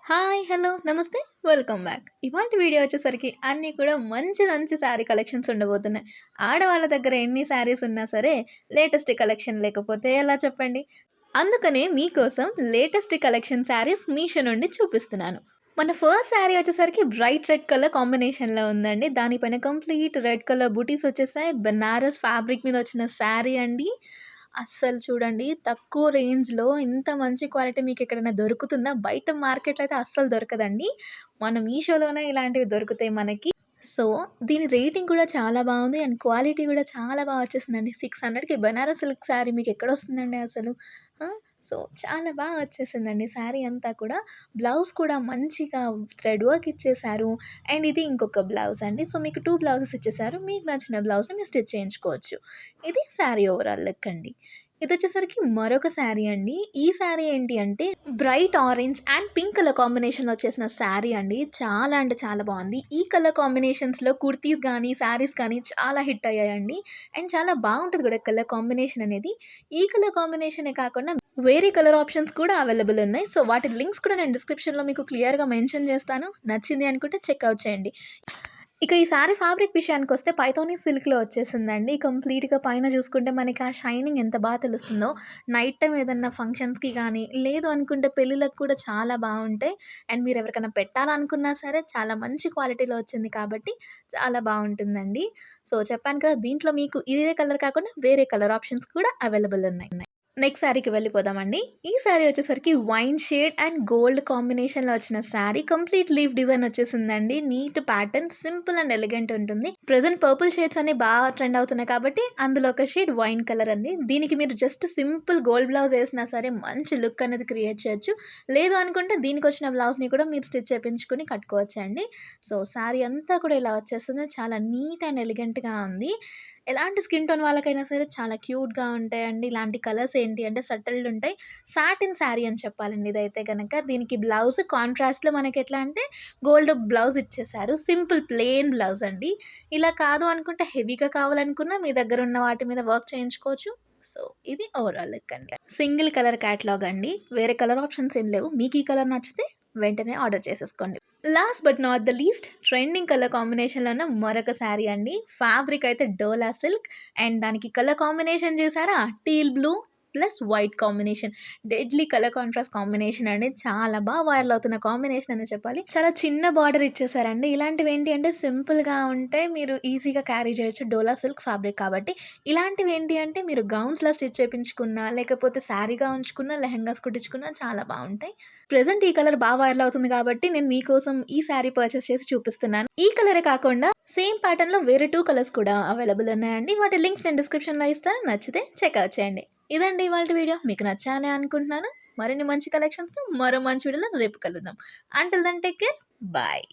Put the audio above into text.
Hi! Hello! నమస్తే. Welcome back. ఇవాల్టి video వచ్చేసరికి అన్నీ కూడా మంచి మంచి శారీ కలెక్షన్స్ ఉండబోతున్నాయి. ఆడవాళ్ళ దగ్గర ఎన్ని శారీస్ ఉన్నా సరే, లేటెస్ట్ కలెక్షన్ లేకపోతే ఎలా చెప్పండి? అందుకనే మీకోసం లేటెస్ట్ కలెక్షన్ శారీస్ మీషో నుండి చూపిస్తున్నాను. మన ఫస్ట్ శారీ వచ్చేసరికి బ్రైట్ రెడ్ కలర్ కాంబినేషన్‌లో ఉందండి. దానిపైన కంప్లీట్ రెడ్ కలర్ బూటీస్ వచ్చేసాయి. బెనారస్ ఫ్యాబ్రిక్ మీద వచ్చిన శారీ అండి. అస్సలు చూడండి తక్కువ రేంజ్‌లో ఇంత మంచి క్వాలిటీ మీకెక్కడైనా దొరుకుతుందా? బయట మార్కెట్‌లో అయితే అస్సలు దొరకదండి. మన మీషోలోనే ఇలాంటివి దొరుకుతాయి మనకి. సో, దీని రేటింగ్ కూడా చాలా బావుంది. అండ్ క్వాలిటీ కూడా చాలా వచ్చేసిందండి. 600కి బనారస్ సిల్క్ శారీ మీకెక్కడొస్తుందండి అసలు? ఆ! సో, చాలా వచ్చేసిందండి శారీ అంతా కూడా. బ్లౌజ్ కూడా మంచిగా థ్రెడ్ వర్క్ ఇచ్చేశారు. అండ్ ఇది ఇంకొక బ్లౌజ్ అండి. సో, మీకు 2 బ్లౌజెస్ ఇచ్చేశారు. మీకు నచ్చిన బ్లౌజ్‌ని మీరు స్టిచ్ చేయించుకోవచ్చు. ఇది శారీ ఓవరాల్ లుక్ అండి. ఇదొచ్చేసరికి మరొక శారీ అండి. ఈ శారీ ఏంటి అంటే bright orange and pink colour కాంబినేషన్‌లో వచ్చేసిన శారీ అండి. చాలా అంటే చాలా బావుంది. ఈ కలర్ కాంబినేషన్స్‌లో కుర్తీస్ గానీ, శారీస్ కానీ చాలా హిట్ అయ్యాయండి. అండ్ చాలా బావుంటది గూడా కలర్ కాంబినేషన్ అనేది. ఈ కలర్ కాంబినేషనే కాకుండా వేరే కలర్ ఆప్షన్స్ కూడా అవైలబుల్ ఉన్నాయి. సో, వాటి లింక్స్ కూడా నేను డిస్క్రిప్షన్‌లో మీకు క్లియర్‌గా మెన్షన్ చేస్తాను. నచ్చింది అనుకుంటే చెక్‌ఔట్ చేయండి. ఇక ఈ సారీ ఫ్యాబ్రిక్ విషయానికొస్తే పైథానీ సిల్క్‌లో వచ్చేసిందండి. కంప్లీట్‌గా పైన చూసుకుంటే మనకి ఆ షైనింగ్ ఎంత తెలుస్తుందో, నైట్ టైమ్ ఏదన్నా ఫంక్షన్స్‌కి గానీ, లేదు అనుకుంటే పెళ్ళిళ్ళకి కూడా చాలా బావుంటాయి. అండ్ మీరెవరికైనా పెట్టాలనుకున్నా సరే చాలా మంచి క్వాలిటీలో వచ్చింది కాబట్టి చాలా బావుంటుందండి. సో, చెప్పాను కదా! దీంట్లో మీకు ఇదే కలర్ కాకుండా వేరే కలర్ ఆప్షన్స్ కూడా అవైలబుల్ ఉన్నాయి. నెక్స్ట్ శారీకి వెళ్ళిపోదామండి. ఈ శారీ వచ్చేసరికి వైన్ షేడ్ అండ్ గోల్డ్ కాంబినేషన్‌లో వచ్చిన శారీ. కంప్లీట్ లీఫ్ డిజైన్ వచ్చేసిందండి. Neat pattern simple and elegant ఉంటుంది. ప్రెజెంట్ పర్పుల్ షేడ్స్ అన్నీ ట్రెండ్ అవుతున్నాయి కాబట్టి అందులో ఒక షేడ్ వైన్ కలర్ అండి. దీనికి మీరు జస్ట్ సింపుల్ గోల్డ్ బ్లౌజ్ ఏసినా సరే మంచి లుక్ అనేది క్రియేట్ చేయొచ్చు. లేదు అనుకుంటే దీనికొచ్చిన బ్లౌజ్‌ని కూడా మీరు స్టిచ్ చేపించుకొని కట్టుకోవచ్చండి. సో, శారీ అంతా కూడా ఇలా వచ్చేస్తుంది. చాలా నీట్ అండ్ ఎలిగెంట్‌గా ఉంది. ఎలాంటి స్కిన్ టోన్ వాళ్ళకైనా సరే చాలా క్యూట్‌గా ఉంటాయండి. ఇలాంటి కలర్స్ ఏంటి అంటే సటిల్డ్ ఉంటాయి. సాటిన్ శారీ అని చెప్పాలండి ఇదైతే గనక. దీనికి బ్లౌజ్ కాంట్రాస్ట్‌లో మనకెట్లా అంటే గోల్డ్ బ్లౌజ్ ఇచ్చేసారు. సింపుల్ ప్లెయిన్ బ్లౌజ్ అండి. ఇలా కాదు అనుకుంటే హెవీగా కావాలనుకున్నా మీ దగ్గరున్న వాటి మీద వర్క్ చేయించుకోవచ్చు. సో, ఇది ఓవరాల్ లుక్ అండి. సింగిల్ కలర్ క్యాటలాగ్ అండి. వేరే కలర్ ఆప్షన్స్ ఏం లేవు. మీకు ఈ కలర్ నచ్చితే వెంటనే ఆర్డర్ చేసేసుకోండి. Last but not the least trending colour కాంబినేషన్‌లో ఉన్న మరొక శారీ అండి. ఫ్యాబ్రిక్ అయితే డోలా సిల్క్ అండ్ దానికి కలర్ కాంబినేషన్ చూసారా? Teal blue plus white combination. Deadly colour contrast combination అండి. చాలా వైరల్ అవుతున్న కాంబినేషన్ అనే చెప్పాలి. చాలా చిన్న బార్డర్ ఇచ్చేసారండి. ఇలాంటివి ఏంటి అంటే సింపుల్‌గా ఉంటే మీరు ఈజీగా క్యారీ చేయొచ్చు. డోలా సిల్క్ ఫ్యాబ్రిక్ కాబట్టి. ఇలాంటివి ఏంటి అంటే మీరు గౌన్స్‌లా స్టిచ్ చేపించుకున్నా, లేకపోతే శారీగా ఉంచుకున్నా, లెహెంగాస్ కుట్టించుకున్నా చాలా బావుంటాయి. ప్రెజెంట్ ఈ కలర్ వైరల్ అవుతుంది కాబట్టి నేను మీకోసం ఈ శారీ పర్చేస్ చేసి చూపిస్తున్నాను. ఈ కలరే కాకుండా సేమ్ ప్యాటర్న్‌లో వేరే 2 కలర్స్ కూడా అవైలబుల్ ఉన్నాయండి. వాటి లింక్స్ నేను డిస్క్రిప్షన్‌లో ఇస్తాను. నచ్చితే చెక్‌ఔట్ చేయండి. ఇదండి ఇవాల్టి వీడియో. మీకు నచ్చాయనే అనుకుంటున్నాను. మరిన్ని మంచి కలెక్షన్స్‌తో మరో మంచి వీడియోలో రేపు కలుద్దాం. Until then take care. Bye.